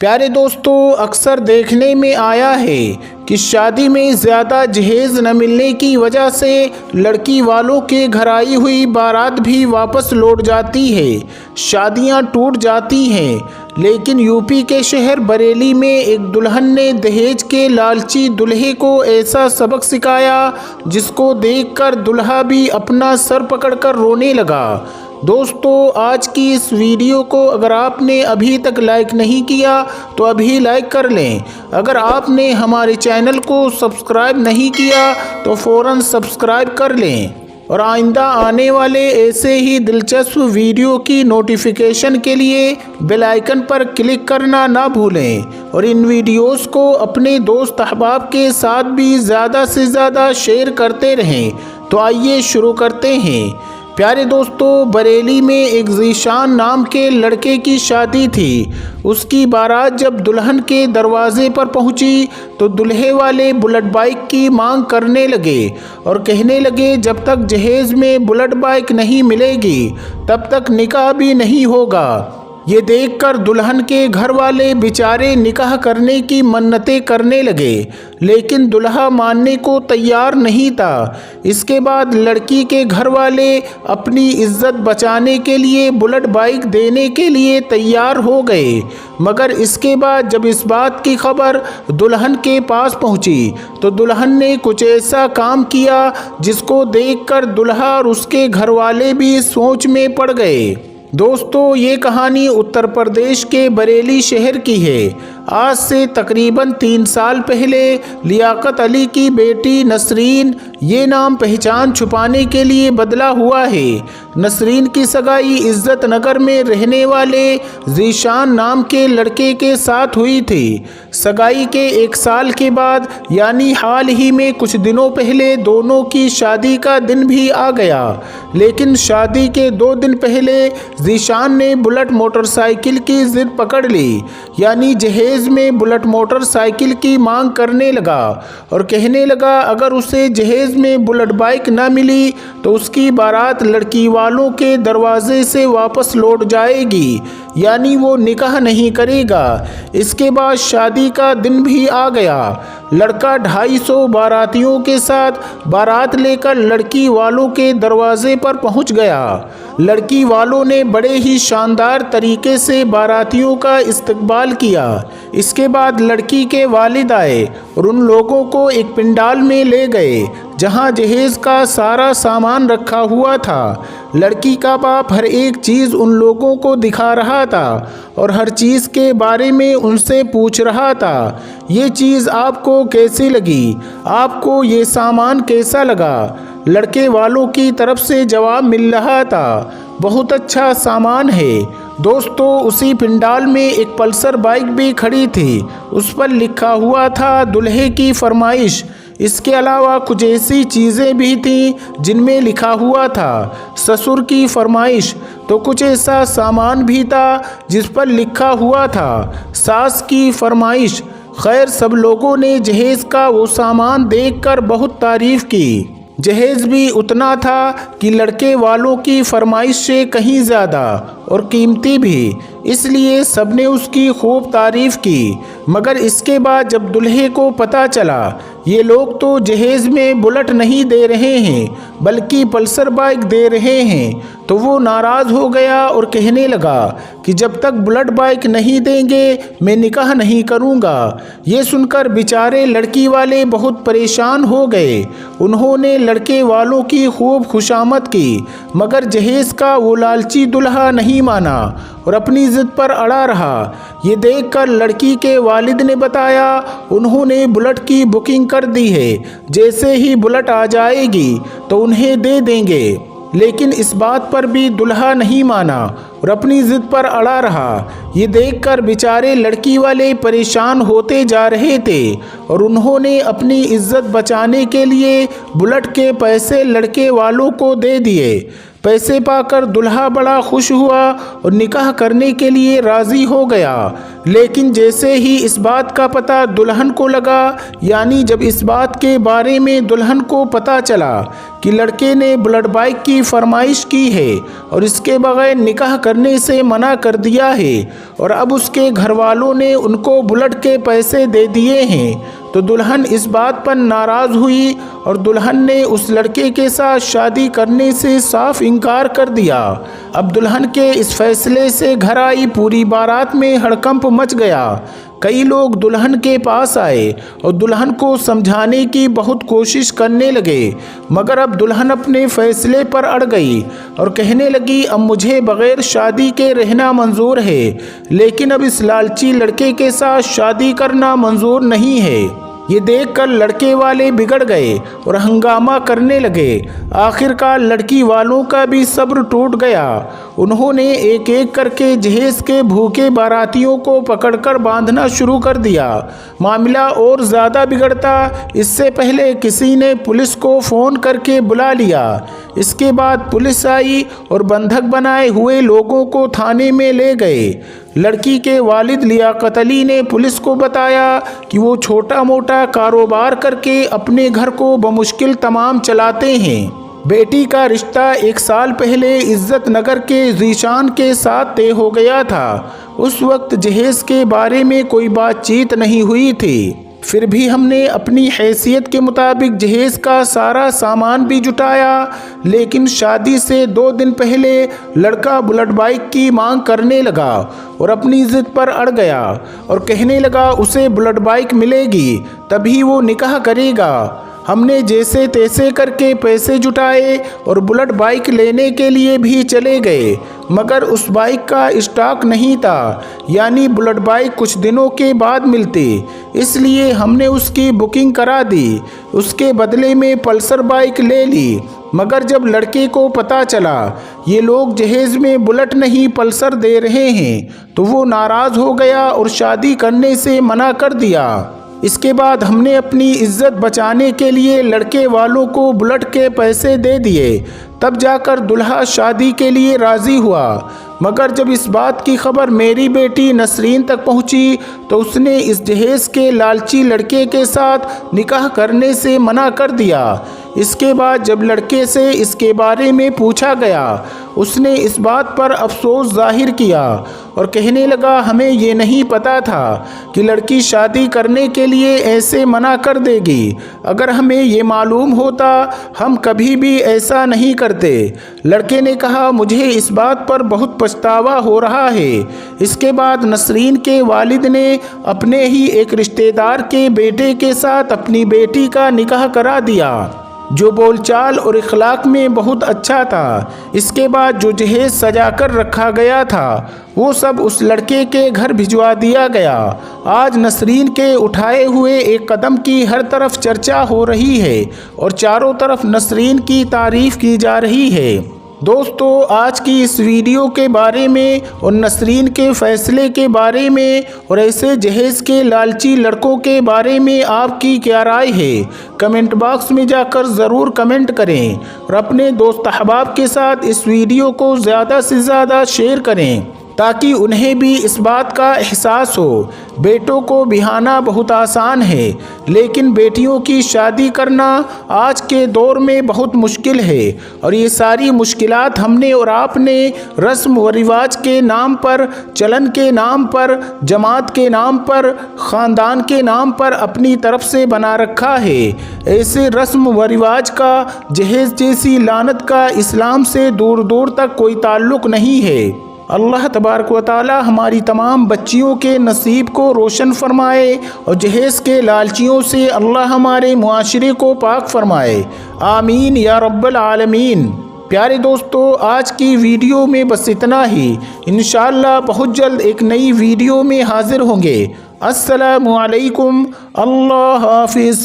प्यारे दोस्तों, अक्सर देखने में आया है कि शादी में ज़्यादा जहेज़ न मिलने की वजह से लड़की वालों के घर आई हुई बारात भी वापस लौट जाती है, शादियां टूट जाती हैं। लेकिन यूपी के शहर बरेली में एक दुल्हन ने दहेज के लालची दूल्हे को ऐसा सबक सिखाया जिसको देखकर दूल्हा भी अपना सर पकड़कर रोने लगा। दोस्तों, आज की इस वीडियो को अगर आपने अभी तक लाइक नहीं किया तो अभी लाइक कर लें। अगर आपने हमारे चैनल को सब्सक्राइब नहीं किया तो फ़ौरन सब्सक्राइब कर लें और आइंदा आने वाले ऐसे ही दिलचस्प वीडियो की नोटिफिकेशन के लिए बेल आइकन पर क्लिक करना ना भूलें और इन वीडियोस को अपने दोस्त अहबाब के साथ भी ज़्यादा से ज़्यादा शेयर करते रहें। तो आइए शुरू करते हैं। प्यारे दोस्तों, बरेली में एक ज़ीशान नाम के लड़के की शादी थी। उसकी बारात जब दुल्हन के दरवाजे पर पहुंची तो दूल्हे वाले बुलेट बाइक की मांग करने लगे और कहने लगे जब तक जहेज़ में बुलेट बाइक नहीं मिलेगी तब तक निकाह भी नहीं होगा। ये देखकर दुल्हन के घर वाले बेचारे निकाह करने की मन्नतें करने लगे, लेकिन दुल्हा मानने को तैयार नहीं था। इसके बाद लड़की के घर वाले अपनी इज्जत बचाने के लिए बुलेट बाइक देने के लिए तैयार हो गए। मगर इसके बाद जब इस बात की खबर दुल्हन के पास पहुंची तो दुल्हन ने कुछ ऐसा काम किया जिसको देखकर दुल्हा और उसके घर वाले भी सोच में पड़ गए। दोस्तों, ये कहानी उत्तर प्रदेश के बरेली शहर की है। आज से तकरीबन 3 साल पहले लियाकत अली की बेटी नसरीन, ये नाम पहचान छुपाने के लिए बदला हुआ है, नसरीन की सगाई इज्जत नगर में रहने वाले ज़ीशान नाम के लड़के के साथ हुई थी। सगाई के 1 साल के बाद यानी हाल ही में कुछ दिनों पहले दोनों की शादी का दिन भी आ गया। लेकिन शादी के 2 दिन पहले ज़ीशान ने बुलेट मोटरसाइकिल की जिद पकड़ ली, यानी जहेज़ में बुलेट मोटरसाइकिल की मांग करने लगा और कहने लगा अगर उसे जहेज़ में बुलेट बाइक न मिली तो उसकी बारात लड़की वालों के दरवाजे से वापस लौट जाएगी, यानी वो निकाह नहीं करेगा। इसके बाद शादी का दिन भी आ गया। लड़का 250 बारातियों के साथ बारात लेकर लड़की वालों के दरवाजे पर पहुंच गया। लड़की वालों ने बड़े ही शानदार तरीके से बारातियों का इस्तकबाल किया। इसके बाद लड़की के वालिद आए और उन लोगों को एक पंडाल में ले गए जहां जहेज़ का सारा सामान रखा हुआ था। लड़की का बाप हर एक चीज़ उन लोगों को दिखा रहा था और हर चीज़ के बारे में उनसे पूछ रहा था, ये चीज़ आपको कैसी लगी, आपको ये सामान कैसा लगा। लड़के वालों की तरफ से जवाब मिल रहा था, बहुत अच्छा सामान है। दोस्तों, उसी पंडाल में एक पल्सर बाइक भी खड़ी थी, उस पर लिखा हुआ था दूल्हे की फरमाइश। इसके अलावा कुछ ऐसी चीज़ें भी थीं जिनमें लिखा हुआ था ससुर की फरमाइश, तो कुछ ऐसा सामान भी था जिस पर लिखा हुआ था सास की फरमाइश। खैर, सब लोगों ने जहेज़ का वो सामान देखकर बहुत तारीफ़ की। जहेज़ भी उतना था कि लड़के वालों की फरमाइश से कहीं ज़्यादा और कीमती भी, इसलिए सबने उसकी खूब तारीफ़ की। मगर इसके बाद जब दूल्हे को पता चला ये लोग तो जहेज़ में बुलेट नहीं दे रहे हैं बल्कि पल्सर बाइक दे रहे हैं, तो वो नाराज़ हो गया और कहने लगा कि जब तक बुलेट बाइक नहीं देंगे मैं निकाह नहीं करूँगा। ये सुनकर बेचारे लड़की वाले बहुत परेशान हो गए। उन्होंने लड़के वालों की खूब खुशामद की, मगर जहेज़ का वो लालची दूल्हा नहीं माना और अपनी ज़िद पर अड़ा रहा। ये देखकर लड़की के वालिद ने बताया उन्होंने बुलेट की बुकिंग कर दी है, जैसे ही बुलेट आ जाएगी तो उन्हें दे देंगे। लेकिन इस बात पर भी दूल्हा नहीं माना और अपनी ज़िद पर अड़ा रहा। ये देखकर बेचारे लड़की वाले परेशान होते जा रहे थे और उन्होंने अपनी इज्जत बचाने के लिए बुलेट के पैसे लड़के वालों को दे दिए। पैसे पाकर दुल्हा बड़ा खुश हुआ और निकाह करने के लिए राज़ी हो गया। लेकिन जैसे ही इस बात का पता दुल्हन को लगा, यानी जब इस बात के बारे में दुल्हन को पता चला कि लड़के ने बुलेट बाइक की फरमाइश की है और इसके बगैर निकाह करने से मना कर दिया है और अब उसके घर वालों ने उनको बुलेट के पैसे दे दिए हैं, तो दुल्हन इस बात पर नाराज़ हुई और दुल्हन ने उस लड़के के साथ शादी करने से साफ इनकार कर दिया। अब दुल्हन के इस फैसले से घर आई पूरी बारात में हड़कंप मच गया। कई लोग दुल्हन के पास आए और दुल्हन को समझाने की बहुत कोशिश करने लगे, मगर अब दुल्हन अपने फैसले पर अड़ गई और कहने लगी, अब मुझे बग़ैर शादी के रहना मंजूर है, लेकिन अब इस लालची लड़के के साथ शादी करना मंजूर नहीं है। ये देखकर लड़के वाले बिगड़ गए और हंगामा करने लगे। आखिरकार लड़की वालों का भी सब्र टूट गया। उन्होंने एक एक करके जहेज के भूखे बारातियों को पकड़कर बांधना शुरू कर दिया। मामला और ज़्यादा बिगड़ता इससे पहले किसी ने पुलिस को फ़ोन करके बुला लिया। इसके बाद पुलिस आई और बंधक बनाए हुए लोगों को थाने में ले गए। लड़की के वालिद लियाकत अली ने पुलिस को बताया कि वो छोटा मोटा कारोबार करके अपने घर को बमुश्किल तमाम चलाते हैं। बेटी का रिश्ता 1 साल पहले इज्जत नगर के जीशान के साथ तय हो गया था। उस वक्त जहेज के बारे में कोई बातचीत नहीं हुई थी। फिर भी हमने अपनी हैसियत के मुताबिक जहेज का सारा सामान भी जुटाया, लेकिन शादी से 2 दिन पहले लड़का बुलेट बाइक की मांग करने लगा और अपनी ज़िद पर अड़ गया और कहने लगा उसे बुलेट बाइक मिलेगी तभी वो निकाह करेगा। हमने जैसे तैसे करके पैसे जुटाए और बुलेट बाइक लेने के लिए भी चले गए, मगर उस बाइक का स्टॉक नहीं था, यानी बुलेट बाइक कुछ दिनों के बाद मिलती। इसलिए हमने उसकी बुकिंग करा दी। उसके बदले में पल्सर बाइक ले ली, मगर जब लड़के को पता चला ये लोग जहेज में बुलेट नहीं पल्सर दे रहे हैं, तो वो नाराज़ हो गया और शादी करने से मना कर दिया। इसके बाद हमने अपनी इज्जत बचाने के लिए लड़के वालों को बुलेट के पैसे दे दिए, तब जाकर दुल्हा शादी के लिए राज़ी हुआ। मगर जब इस बात की खबर मेरी बेटी नसरीन तक पहुंची, तो उसने इस जहेज के लालची लड़के के साथ निकाह करने से मना कर दिया। इसके बाद जब लड़के से इसके बारे में पूछा गया, उसने इस बात पर अफसोस जाहिर किया और कहने लगा, हमें ये नहीं पता था कि लड़की शादी करने के लिए ऐसे मना कर देगी। अगर हमें ये मालूम होता हम कभी भी ऐसा नहीं करते। लड़के ने कहा, मुझे इस बात पर बहुत पछतावा हो रहा है। इसके बाद नसरीन के वालिद ने अपने ही एक रिश्तेदार के बेटे के साथ अपनी बेटी का निकाह करा दिया, जो बोलचाल और इखलाक में बहुत अच्छा था। इसके बाद जो जहेज सजा कर रखा गया था वो सब उस लड़के के घर भिजवा दिया गया। आज नसरीन के उठाए हुए एक कदम की हर तरफ चर्चा हो रही है और चारों तरफ नसरीन की तारीफ की जा रही है। दोस्तों, आज की इस वीडियो के बारे में और नसरीन के फ़ैसले के बारे में और ऐसे जहेज़ के लालची लड़कों के बारे में आपकी क्या राय है, कमेंट बॉक्स में जाकर ज़रूर कमेंट करें और अपने दोस्त अहबाब के साथ इस वीडियो को ज़्यादा से ज़्यादा शेयर करें ताकि उन्हें भी इस बात का एहसास हो। बेटों को बिहाना बहुत आसान है, लेकिन बेटियों की शादी करना आज के दौर में बहुत मुश्किल है और ये सारी मुश्किलात हमने और आपने रस्म व रिवाज के नाम पर, चलन के नाम पर, जमात के नाम पर, ख़ानदान के नाम पर अपनी तरफ से बना रखा है। ऐसे रस्म व रिवाज का, जहेज़ जैसी लानत का इस्लाम से दूर दूर तक कोई ताल्लुक़ नहीं है। अल्लाह तबारक व तआला हमारी तमाम बच्चियों के नसीब को रोशन फरमाए और जहेज़ के लालचियों से अल्लाह हमारे मुआशरे को पाक फरमाए। आमीन या रब्बल आलमीन। प्यारे दोस्तों, आज की वीडियो में बस इतना ही। इंशाअल्लाह बहुत जल्द एक नई वीडियो में हाजिर होंगे। अस्सलामु अलैकुम। अल्लाह हाफिज़।